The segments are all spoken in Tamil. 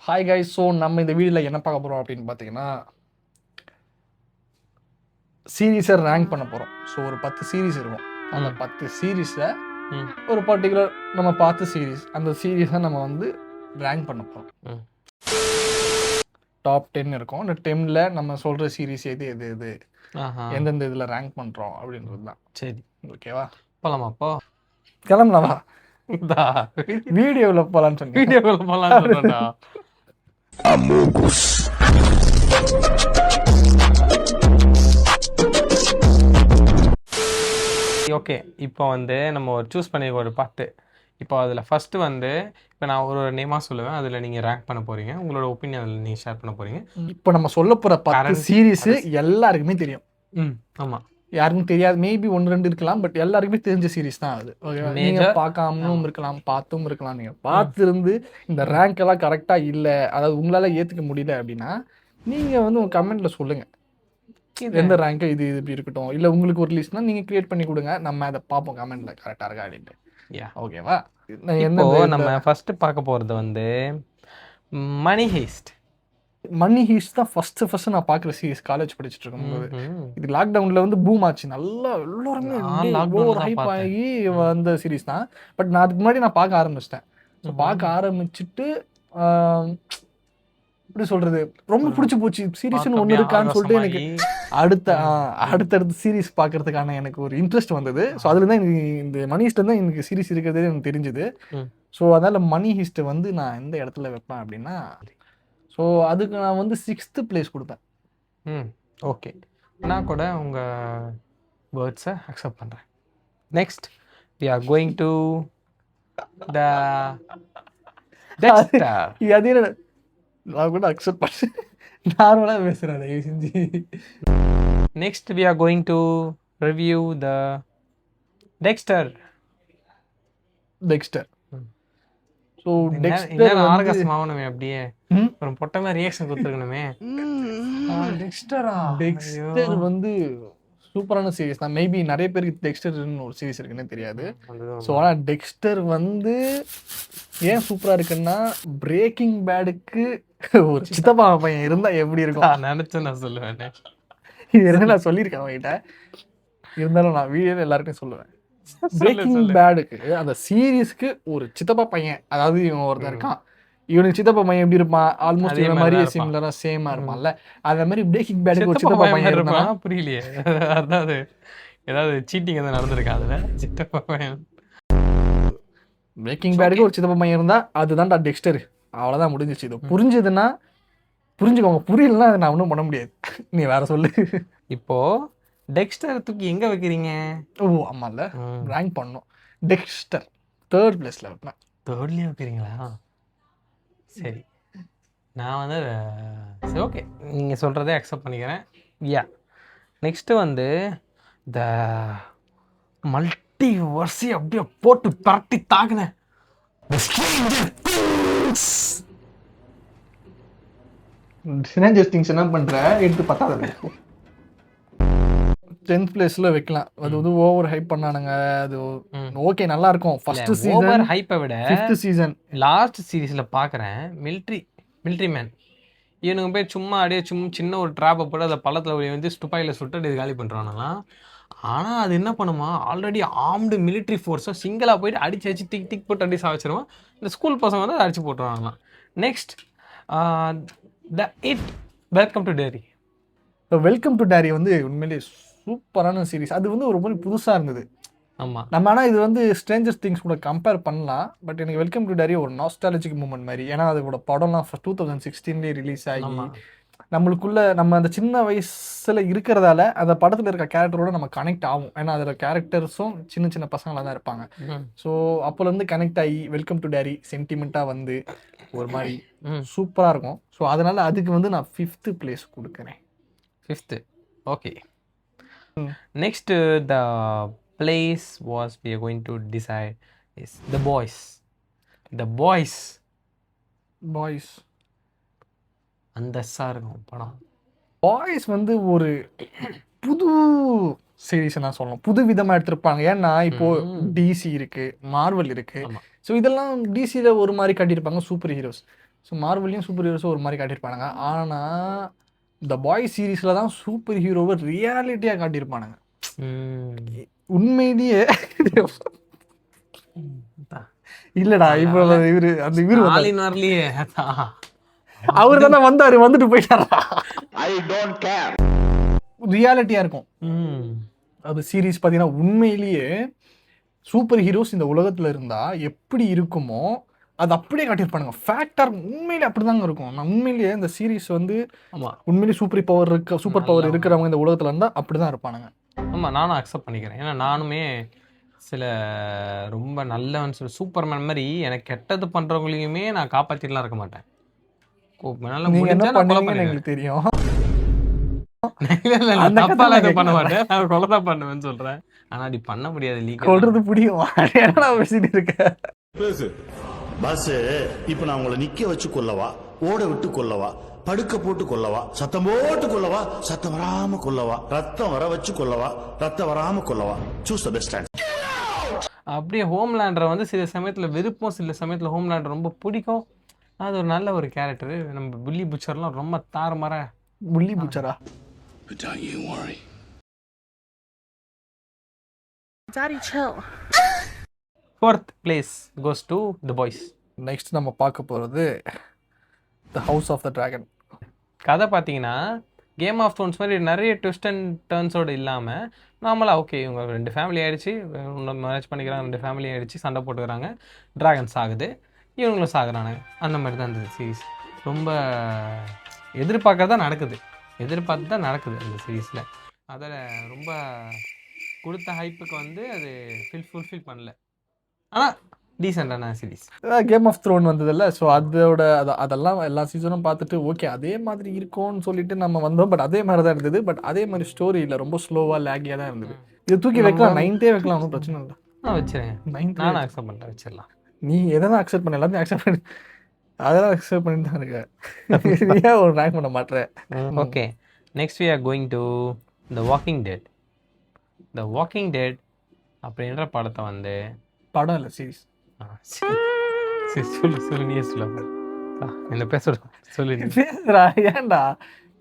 Hi guys. ஸோ நம்ம இந்த வீடியோவில் என்ன பார்க்க போகிறோம் அப்படின்னு பார்த்தீங்கன்னா, சீரீஸை ரேங்க் பண்ண போகிறோம். ஸோ ஒரு 10 சீரீஸ் இருக்கும். அந்த 10 சீரீஸில் ஒரு பர்டிகுலர் நம்ம பார்த்த சீரீஸ், அந்த சீரீஸை நம்ம வந்து ரேங்க் பண்ண போகிறோம். டாப் 10 இருக்கும். அந்த 10ல் நம்ம சொல்கிற சீரீஸ் எது எது எது எந்தெந்த இதில் ரேங்க் பண்ணுறோம் அப்படின்றது தான். சரி, ஓகேவா? போலாமாப்போ? கிளம்பலாமா? வீடியோவில் போகலான்னு சொன்னேன். வீடியோவில் போகலான்னு ஓகே. இப்போ வந்து நம்ம ஒரு சூஸ் பண்ணி ஒரு பாட்டு. இப்போ அதில் ஃபஸ்ட்டு வந்து இப்போ நான் ஒரு நேமாக சொல்லுவேன், அதில் நீங்கள் ரேங்க் பண்ண போகிறீங்க. உங்களோட ஒப்பீனியன் அதில் நீங்கள் ஷேர் பண்ண போகிறீங்க. இப்போ நம்ம சொல்ல போகிற 10 சீரீஸு எல்லாருக்குமே தெரியும். ஆமாம், யாருக்கும் தெரியாது, மேபி 1-2 இருக்கலாம், பட் எல்லாருக்குமே தெரிஞ்ச சீரீஸ் தான் அது. நீங்கள் பார்க்காமலும் இருக்கலாம், பார்த்தும் இருக்கலாம். நீங்கள் பார்த்துருந்து இந்த ரேங்க் எல்லாம் கரெக்டாக இல்லை, அதாவது உங்களால் ஏற்றுக்க முடியல அப்படின்னா நீங்கள் வந்து உங்கள் கமெண்ட்டில் சொல்லுங்கள் எந்த ரேங்க்கு இது இது இப்படி இருக்கட்டும். இல்லை உங்களுக்கு ஒரு லிஸ்ட்னா நீங்கள் க்ரியேட் பண்ணி கொடுங்க, நம்ம அதை பார்ப்போம் கமெண்ட்டில் கரெக்டாக இருக்கா அப்படின்ட்டு. ஓகேவா? நம்ம ஃபஸ்ட்டு பார்க்க போகிறது வந்து மணி ஹெய்ஸ்ட். மணி ஹீஸ்ட் தான் ஃபர்ஸ்ட் நான் பார்க்குற சீரீஸ் காலேஜ் படிச்சுட்டு இருக்கும்போது. இது லாக்டவுனில் வந்து பூம் ஆச்சு, நல்லா எல்லாருமே ஓவர் ஹைப் ஆகி வந்த சீரீஸ் தான். பட் நான் அதுக்கு முன்னாடி நான் பார்க்க ஆரம்பிச்சிட்டேன். ஸோ பார்க்க ஆரம்பிச்சுட்டு எப்படி சொல்கிறது, ரொம்ப பிடிச்சி போச்சு. சீரீஸ்னு ஒன்று இருக்கான்னு சொல்லிட்டு எனக்கு அடுத்தடுத்து சீரீஸ் பார்க்கறதுக்கான எனக்கு ஒரு இன்ட்ரெஸ்ட் வந்தது. ஸோ அதில் தான் எனக்கு இந்த மணி ஹீஸ்ட் தான் எனக்கு சீரீஸ் இருக்கிறதே எனக்கு தெரிஞ்சுது. ஸோ அதனால் மணி ஹீஸ்ட்டை வந்து நான் எந்த இடத்துல வைப்பேன் அப்படின்னா, ஸோ அதுக்கு நான் வந்து 6th பிளேஸ் கொடுப்பேன். ஓகே, நான் கூட உங்கள் வேர்ட்ஸை அக்செப்ட் பண்ணுறேன். Next we are going to the Dexter. அதே நான் கூட அக்செப்ட் பண்ணேன், நார்மலாக பேசுகிறேன் தயவு செஞ்சு. Next we are going to review the Dexter. So Dexter ஆர்காசம் ஆகணுமே, அப்படியே ஒரு பொட்டை மாதிரி ரியாக்ஷன் கொடுத்துருக்கணுமே. டெக்ஸ்டர் வந்து சூப்பரான சீரீஸ் தான். மேபி நிறைய பேருக்கு டெக்ஸ்டர்னு ஒரு சீரீஸ் இருக்குன்னு தெரியாது. ஸோ ஆனால் டெக்ஸ்டர் வந்து ஏன் சூப்பராக இருக்குன்னா, பிரேக்கிங் பேடுக்கு ஒரு சித்தப்பா பையன் இருந்தால் எப்படி இருக்கும் நினச்சேன். நான் சொல்லுவேன், இது நான் சொல்லியிருக்கேன் அவன்கிட்ட, இருந்தாலும் நான் வீடியோவில் எல்லாருக்கும் சொல்லுவேன். பிரேக்கிங் பேடுக்கு அந்த சீரீஸ்க்கு ஒரு சித்தப்பா பையன், அதாவது இவன் ஒருத்தர் இருக்கான், இவனுக்கு சித்தப்பா பையன் எப்படி இருப்பான், ஆல்மோஸ்ட் இவன் மாதிரியே சிமிலராக சேமாக இருப்பான்ல, அந்த மாதிரி பிரேக்கிங் பேடுக்கு ஒரு சித்தப்பா பையன் இருப்பான். புரியலையே, அதாவது ஏதாவது சீட்டிங் எதாவது நடந்திருக்கா அதில்? சித்தப்பா பையன் பிரேக்கிங் பேடுக்கு ஒரு சித்தப்பா பையன் இருந்தால் அதுதான்டா டெக்ஸ்டர். அவ்வளோதான், முடிஞ்சிச்சு. இது புரிஞ்சுதுன்னா புரிஞ்சுக்கோங்க, புரியலன்னா அதை நான் ஒன்றும் பண்ண முடியாது. நீ வேற சொல்லு. இப்போது டெக்ஸ்டர் தூக்கி எங்கே வைக்கிறீங்க? ஓ ஆமாம்ல, ரேங்க் பண்ணணும். டெக்ஸ்டர் 3rd பிளேஸில் வைப்பேன். 3rdலேயே வைக்கிறீங்களா? சரி, நான் வந்து சரி, ஓகே, நீங்கள் சொல்கிறதே அக்செப்ட் பண்ணிக்கிறேன். நெக்ஸ்ட்டு வந்து த மல்டிவர்ஸை அப்படியே போட்டு பரட்டி தாக்குனேன். ஸ்ட்ரேஞ்சர் திங்ஸ் என்ன பண்ணுற எடுத்து பத்தாது 10th பிளேஸ்ல வைக்கலாம். அது வந்து ஓவர் ஹைப் பண்ணானுங்க. அது ஓகே, நல்லா இருக்கும். ஃபர்ஸ்ட் சீசன் ஓவர் ஹைப்பை விட 5th சீசன் லாஸ்ட் சீரீஸில் பார்க்குறேன். மிலிட்ரி மேன் இவனுங்க போய் சும்மா அப்படியே சின்ன ஒரு ட்ராப்பை போட்டு அதை பள்ளத்தில் வந்து துப்பாக்கியில் சுட்டு இது காலி பண்ணுறானுங்களாம். ஆனால் அது என்ன பண்ணுமா, ஆல்ரெடி ஆர்ம்டு மிலிட்ரி ஃபோர்ஸை சிங்கிளாக போயிட்டு அடிச்சு திக் போட்டு அடி சாவச்சிருவான். இந்த ஸ்கூல் பசங்க வந்து அடிச்சு போட்டுருவாங்களாம். Next welcome to Derry. Welcome to Derry வந்து உண்மையிலேயே சூப்பரான சீரீஸ். அது வந்து ஒரு மாதிரி புதுசாக இருந்தது. ஆமாம், நம்ம ஆனால் இது வந்து ஸ்ட்ரேஞ்சர் திங்ஸ் கூட கம்பேர் பண்ணலாம். பட் எனக்கு வெல்கம் டு டேரி ஒரு நாஸ்டாலஜிக் மூமெண்ட் மாதிரி. ஏன்னா அதோட படம்லாம் 2016 ரிலீஸ் ஆகி நம்மளுக்குள்ள நம்ம அந்த சின்ன வயசில் இருக்கிறதால அந்த படத்தில் இருக்க கேரக்டரோட நம்ம கனெக்ட் ஆகும். ஏன்னா அதில் கேரக்டர்ஸும் சின்ன பசங்களாக தான் இருப்பாங்க. ஸோ அப்போலேருந்து கனெக்ட் ஆகி வெல்கம் டு டேரி சென்டிமெண்ட்டாக வந்து ஒரு மாதிரி சூப்பராக இருக்கும். ஸோ அதனால் அதுக்கு வந்து நான் 5th பிளேஸ் கொடுக்குறேன். 5th, okay. Next, the place was we are going to decide is The Boys. அந்த இருக்கும் படம். பாய்ஸ் வந்து ஒரு புது சீரீஸ் நான் சொல்லணும், புது விதமாக எடுத்திருப்பாங்க. ஏன்னா இப்போ டிசி இருக்கு, மார்வல் இருக்கு. ஸோ இதெல்லாம் டிசியில் ஒரு மாதிரி காட்டியிருப்பாங்க, சூப்பர் ஹீரோஸ். ஸோ மார்வல்லையும் சூப்பர் ஹீரோஸும் ஒரு மாதிரி காட்டியிருப்பானுங்க. ஆனால் இந்த பாய் சீரீஸில் தான் சூப்பர் ஹீரோவை ரியாலிட்டியாக காட்டியிருப்பானுங்க. உண்மையிலேயே இல்லடா இப்போ இவரு அந்த இவரு வரலையே அவர் தானே வந்தாரு, வந்துட்டு போயிட்டாரா. I don't care. ரியாலிட்டியா இருக்கும் அது சீரீஸ். பார்த்தீங்கன்னா உண்மையிலேயே சூப்பர் ஹீரோஸ் இந்த உலகத்துல இருந்தா எப்படி இருக்குமோ அது அப்படியே காட்டியிருப்பானுங்க. ஃபேக்டர் உண்மையிலே அப்படிதாங்க இருக்கும். நான் உண்மையிலேயே இந்த சீரீஸ் வந்து உண்மையிலேயே சூப்பர் பவர் இருக்கிறவங்க இந்த உலகத்துல இருந்தா அப்படிதான் இருப்பானுங்க. ஆமா, நானும் அக்செப்ட் பண்ணிக்கிறேன். ஏன்னா நானுமே சில ரொம்ப நல்லவன் சூப்பர்மேன் மாதிரி எனக்கு கெட்டது பண்றவங்களையுமே நான் காப்பாத்திட்டுலாம் இருக்க மாட்டேன். எங்களுக்கு தெரியும். பண்ண மாட்டேன், நான் கொலைதான் பண்ணுவேன்னு சொல்றேன். ஆனா அது பண்ண முடியாது. கொல்றது புரியும். பாஸ், இப்ப நான் உங்களை நிக்க வச்சு கொல்லவா, ஓட விட்டு கொல்லவா, படுக்க போட்டு கொல்லவா, சத்தம் போட்டு கொல்லவா, சத்தம் வராம கொல்லவா, ரத்தம் வர வச்சு கொல்லவா, ரத்தம் வராம கொல்லவா, சூஸ் தி பெஸ்ட் ஆன்சர். அப்படியே ஹோம்லேண்டரை வந்து சில சமயத்துல வெறுப்போம், சில சமயத்துல ஹோம்லேண்டர் ரொம்ப பிடிக்கும். அது ஒரு நல்ல ஒரு கேரக்டர். நம்ம புல்லி புச்சர்லாம் ரொம்ப தாறுமாற. புல்லி புச்சரா? Daddy, chill. 4th place goes to The Boys. Next நம்ம பார்க்க போகிறது the house of the dragon. கதை பார்த்தீங்கன்னா கேம் ஆஃப் த்ரோன்ஸ் மாதிரி நிறைய ட்விஸ்ட் அண்ட் டர்ன்ஸோடு இல்லாமல் நார்மலாக ஓகே இவங்க 2 ஃபேமிலி ஆகிடுச்சு, மேரேஜ் பண்ணிக்கிறாங்க, 2 ஃபேமிலி ஆகிடுச்சு, சண்டை போட்டுக்கிறாங்க, ட்ராகன்ஸ் ஆகுது, இவங்களும் சாகுறானுங்க. அந்த மாதிரி தான் இந்த சீரீஸ். ரொம்ப எதிர்பார்க்கறதா நடக்குது, எதிர்பார்த்து தான் நடக்குது அந்த சீரீஸில். அதில் ரொம்ப கொடுத்த ஹைப்புக்கு வந்து அது ஃபுல்ஃபில் பண்ணல. ஆனால் டீசெண்டான சீரீஸ். கேம் ஆஃப் த்ரோன் வந்ததில்ல, ஸோ அதெல்லாம் எல்லா சீசனும் பார்த்துட்டு ஓகே அதே மாதிரி இருக்கும்னு சொல்லிட்டு நம்ம வந்தோம். பட் அதே மாதிரி தான் இருந்தது. பட் அதே மாதிரி ஸ்டோரி இல்லை, ரொம்ப ஸ்லோவாக லேகியாக தான் இருந்தது. இது தூக்கி வைக்கலாம், 9th வைக்கலாம், ஒன்றும் பிரச்சனை இல்லை. நான் வச்சுருங்க, 9th நான் அக்செப்ட் பண்ணிட்டேன், வச்சிடலாம். நீ எதனா அக்செப்ட் பண்ண, எல்லாத்தையும் அக்செப்ட் பண்ணி அதெல்லாம் அக்செப்ட் பண்ணிட்டு தான் இருக்க. நீயா ஒரு ரேங்க் பண்ண மாட்டேன். Okay, next we are going to The Walking Dead. The Walking Dead அப்படின்ற படத்தை வந்து படம் இல்லை சீரீஸ். சொல்லு நீயே சொல்ல என்ன பேச சொல்லு பேசுறா. ஏன்டா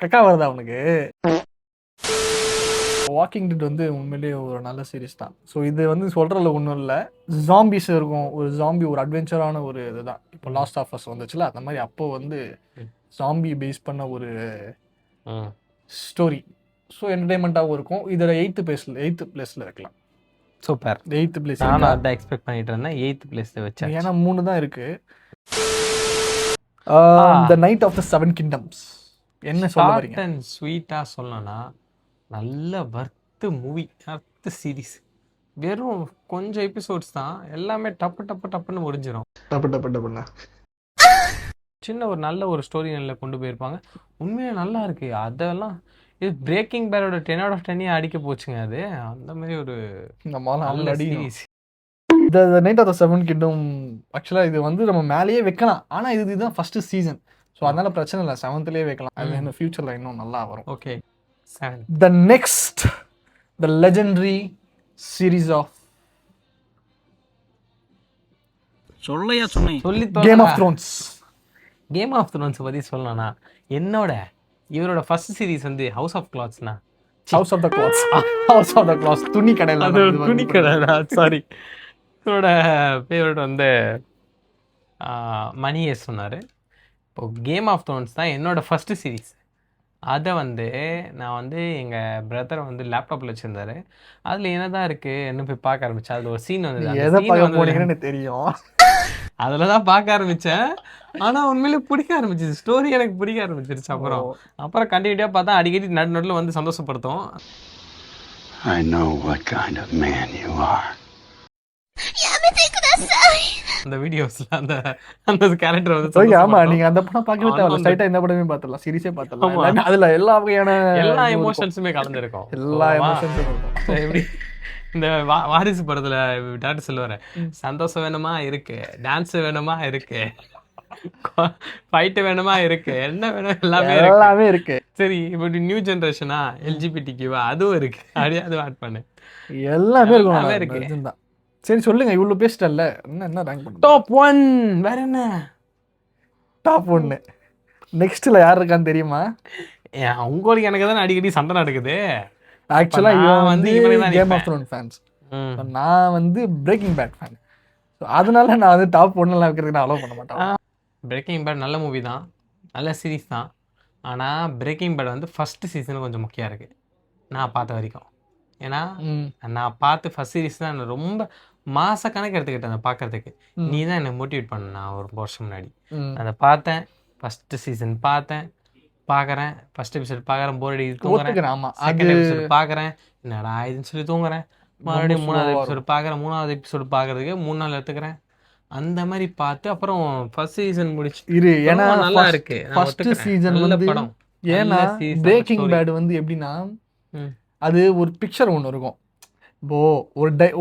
கக்கா வருதா உனக்கு? வாக்கிங் டெட் வந்து உண்மையிலேயே ஒரு நல்ல சீரீஸ் தான். ஸோ இது வந்து சொல்கிறதுல ஒன்றும் இல்லை. ஜாம்பிஸ் இருக்கும், ஒரு ஜாம்பி ஒரு அட்வென்ச்சரான ஒரு இதுதான். இப்போ லாஸ்ட் ஆஃப் அஸ் வந்துச்சுல, அந்த மாதிரி அப்போ வந்து ஜாம்பி பேஸ் பண்ண ஒரு ஸ்டோரி. ஸோ என்டர்டைன்மெண்ட்டாகவும் இருக்கும். இதில் 8th பிளேஸில் வைக்கலாம். சூப்பர். 8th பிளேஸ் நான் அதான் எக்ஸ்பெக்ட் பண்ணிட்டு இருந்தேன். 8th பிளேஸில் வச்சேன். ஏன்னா 3 தான் இருக்கு. The knight of the 7 kingdoms. என்ன சொல்ல வரீங்க? ஷார்ட் அண்ட் ஸ்வீட்டாக சொல்லணும்னா நல்ல வர்த்து மூவி, வர்த்து சீரீஸ். வெறும் கொஞ்சம் எபிசோட்ஸ் தான், எல்லாமே டப்புன்னு முடிஞ்சிடும். டப்புண்ணா சின்ன ஒரு நல்ல ஒரு ஸ்டோரி நல்லா கொண்டு போயிருப்பாங்க. உண்மையாக நல்லா இருக்கு. அதெல்லாம் இது பிரேக்கிங் பேடோட 10 out of 10 அடிக்க போச்சுங்க. அது அந்த மாதிரி ஒரு நல்ல series. The knight of the 7 kingdom ஆக்சுவலாக இது வந்து நம்ம மேலேயே வைக்கலாம். ஆனால் இதுதான் ஃபர்ஸ்ட் சீசன். ஸோ அதனால பிரச்சனை இல்லை, 7th வைக்கலாம். அது இன்னும் ஃபியூச்சரில் இன்னும் நல்லா வரும். Okay, the next the legendary series of சொல்லி game of thrones. Game of thrones பற்றி சொல்லணும்னா இவரோட ஃபர்ஸ்ட் சீரீஸ் வந்து ஹவுஸ் ஆஃப் கிளாத்ஸ்னா house of the clothes. House of the clothes துணி கடையில். அது துணி கடை, சாரி. இவரோட ஃபேவரட் வந்து மணியே சொன்னார். இப்போ கேம் ஆஃப் த்ரோன்ஸ் தான் என்னோட ஃபர்ஸ்ட் சீரீஸ். அதை வந்து நான் வந்து எங்கள் பிரதர் வந்து லேப்டாப்பில் வச்சுருந்தாரு. அதில் என்னதான் இருக்குது என்ன போய் பார்க்க ஆரம்பித்தேன். அதில் ஒரு சீன் வந்து தெரியும், அதில் தான் பார்க்க ஆரம்பித்தேன். ஆனால் உண்மையிலே பிடிக்க ஆரம்பிச்சிச்சு, ஸ்டோரி எனக்கு பிடிக்க ஆரம்பிச்சிருச்சு. அப்புறம் கண்டினியூட்டியாக பார்த்தா அடிக்கடி நடுநடுவில் வந்து சந்தோஷப்படுத்தும். I know what kind of man you are. அந்த வீடியோஸ்ல அந்த அந்த கேரக்டர் வந்து ஓகே. ஆமா, நீங்க அந்த படம் பார்க்கவே தேவையில்ல, ஸ்ட்ரைட்டா இந்த படமே பார்த்தலாம், சீரிஸே பார்த்தலாம். அதுல எல்லா வகையான எல்லா எமோஷன்ஸுமே கலந்துருக்கும். எல்லா எமோஷன்ஸும் இருக்கும். எப்படி இந்த வாரிசு படத்துல டாக்டர் சொல்லுவாரு, சந்தோஷம் வேணுமா இருக்கு, டான்ஸ் வேணுமா இருக்கு, ஃபைட் வேணுமா இருக்கு, என்ன வேணும் எல்லாமே இருக்கு. சரி, இப்படி நியூ ஜெனரேஷனா எல்ஜிபிடிக்யூவா அதுவும் இருக்கு, அப்படியே அதுவும் ஆட் பண்ணு, எல்லாமே இருக்கு. சரி சொல்லுங்க, இவ்வளவு பேசிட்டல்ல, என்ன ரேங்க் பண்ணுங்க? டாப் 1 வேற என்ன? டாப் 1. நெக்ஸ்ட்ல யார் இருக்கான்னு தெரியுமா? உங்களுக்கு எனக்கு தானே அடிக்கடி சண்டை நடக்குது. ஆக்சுவலா நான் இவன் வந்து வந்து இவனை தான் கேம் ஆஃப் நிப்பேன். Throne fans. ம். நான் வந்து பிரேக்கிங் பேட் ஃபேன். அதனால நான் வந்து டாப் 1 வைக்கிறதுக்கு நான் அலோவ் பண்ண மாட்டேன். பிரேக்கிங் பேட் நல்ல மூவி தான், நல்ல சீரிஸ் தான். ஆனால் பிரேக்கிங் பேட் வந்து ஃபஸ்ட்டு சீசன் கொஞ்சம் முக்கியம் இருக்குது நான் பார்த்த வரைக்கும். ஏன்னா ம். நான் பார்த்து ஃபஸ்ட் சீரிஸ் தான் எனக்கு ரொம்ப மாத கணக்கு எடுத்துக்கிட்டேன் அதை பார்க்கறதுக்கு. நீ தான் என்னை மோட்டிவேட் பண்ண. நான் ஒரு வருஷம் முன்னாடி ம். அதை பார்த்தேன், ஃபஸ்ட்டு சீசன் பார்க்குறேன், ஃபஸ்ட் எபிசோட் பார்க்குறேன், போர் அடி தூங்குறேன். ஒத்துக்கிறேன். ஆமா. செகண்ட் அது எபிசோடு பார்க்குறேன், என்னடா இதுன்னு சொல்லி தூங்குறேன். மறுபடியும் ரொம்ப 3வது slow-ஆ எபிசோடு பார்க்குறேன். 3வது எபிசோடு பார்க்குறதுக்கு 3 நாள் எடுத்துக்கிறேன். அந்த மாதிரி பார்த்து அப்புறம் ஃபர்ஸ்ட் சீசன் முடிச்சு. இரு. ஏன்னா நல்லா இருக்கு, நான் ஃபர்ஸ்ட் ஒத்துக்கிறேன். சீசன் நல்ல வந்து படம். ஏன்னா நல்ல series, பிரேக்கிங் story. பேட் வந்து எப்படின்னா ம். அது ஒரு பிக்சர் ஒன்று இருக்கும். இப்போ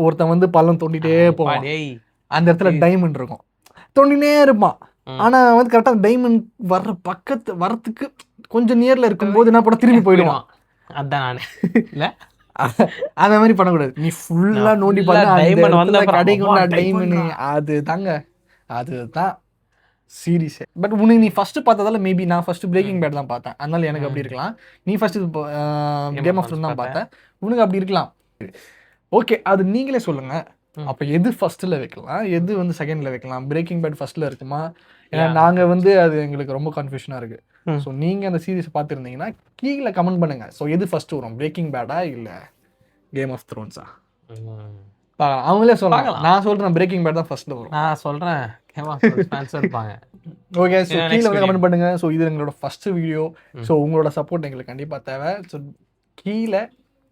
ஒருத்தன் வந்து பள்ளம் தோண்டிட்டே போவான். டேய், அந்த இடத்துல டைமண்ட் இருக்கும், தோண்டினே இருப்பான். ஆனா வந்து கரெக்டா டைமண்ட் வரத்துக்கு கொஞ்சம் நியர்ல இருக்கும்போது என்ன பண்ண திரும்பி போயிடுவான். அதான் நானு இல்ல அந்த மாதிரி பண்ணக்கூடாது. நீ ஃபுல்லா நோண்டி full-ஆ பார்த்தா diamond வந்த அப்புறம் கடைக்கு அப்பா, டைமண்ட். diamond-ஆ. அது தாங்க, அதுதான் சீரிஸ். பட் உனக்கு நீ ஃபர்ஸ்ட் பார்த்ததால மேபி நான் ஃபர்ஸ்ட் பிரேக்கிங் பேட் தான் பார்த்தேன், அதனால எனக்கு அப்படி இருக்கலாம். நீ ஃபர்ஸ்ட் கேம் ஆஃப் த்ரோன் தான் பார்த்தேன், உனக்கு அப்படி இருக்கலாம். ஓகே, அது நீங்களே சொல்லுங்க. அப்ப எது ஃபர்ஸ்ட்ல வைக்கலாம், எது வந்து செகண்ட்ல வைக்கலாம்? பிரேக்கிங் பேட் ஃபர்ஸ்ட்ல இருக்குமா? ஏன்னா நாங்க வந்து அது எங்களுக்கு ரொம்ப கன்ஃபியூஷனா இருக்கு. ஸோ நீங்க அந்த சீரிஸ் பார்த்துருந்தீங்கன்னா கீழே கமெண்ட் பண்ணுங்க. ஸோ எது ஃபர்ஸ்ட் வரும், பிரேக்கிங் பேடா இல்ல கேம் ஆஃப் த்ரோன்ஸா? பார்க்கலாம், அவங்களே சொல்லலாம். நான் சொல்றேன் பிரேக்கிங் பேட் தான் ஃபர்ஸ்ட்ல வரும். நான் சொல்றேன் கேம் ஆஃப் த்ரோன்ஸ் ஃபேன்ஸ் இருப்பாங்க. ஓகே, ஸோ Yeah, கீழே next வந்து video. கமெண்ட் பண்ணுங்க. ஸோ இது எங்களோட ஃபர்ஸ்ட் வீடியோ. ஸோ உங்களோட சப்போர்ட் எங்களுக்கு கண்டிப்பாக தேவை. ஸோ கீழே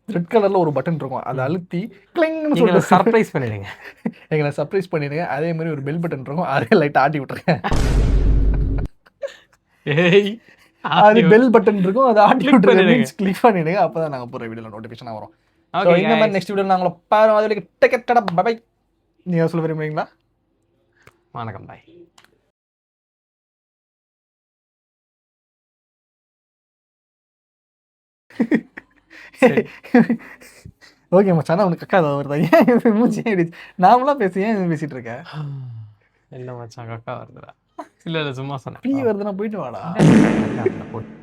ரெட் கலர்ல ஒரு பட்டன் இருக்கும், அதை அழுத்தி கிளிங்னு எங்களை சொல்லிட்டு சர்ப்ரைஸ் பண்ணிடுங்க. எங்களை சர்ப்ரைஸ் பண்ணிடுங்க. அதே மாதிரி ஒரு பெல் பட்டன் இருக்கும், அதே லைட்டாக ஆட்டி விட்டுருங்க. ஏய், அது பெல் பட்டன் இருக்கும், அதை ஆட்டி Click விட்டுருங்க, பண்ணிடுங்க. கிளிக் பண்ணிடுங்க. அப்பதான் நாங்க போற வீடியோல நோட்டிஃபிகேஷன் வரும். ஸோ Okay, இந்த மாதிரி guys. நெக்ஸ்ட் வீடியோ நாங்கள பாரு. அதுல டெக்கெட்டடா பை. நீங்க சொல்ல விரும்புறீங்களா? வணக்கம், பாய். ஓகே மச்சான், உனக்கு கக்கா ஏதாவது வருதா? ஏன் மூச்சு ஆயிடுச்சு? நாமளா ஏன் பேசிட்டு இருக்க? என்ன மச்சான் கக்கா வருதுடா? இல்ல சும்மா சொன்னேன். பீ வருதுன்னா போயிட்டு வாடா. போட்டு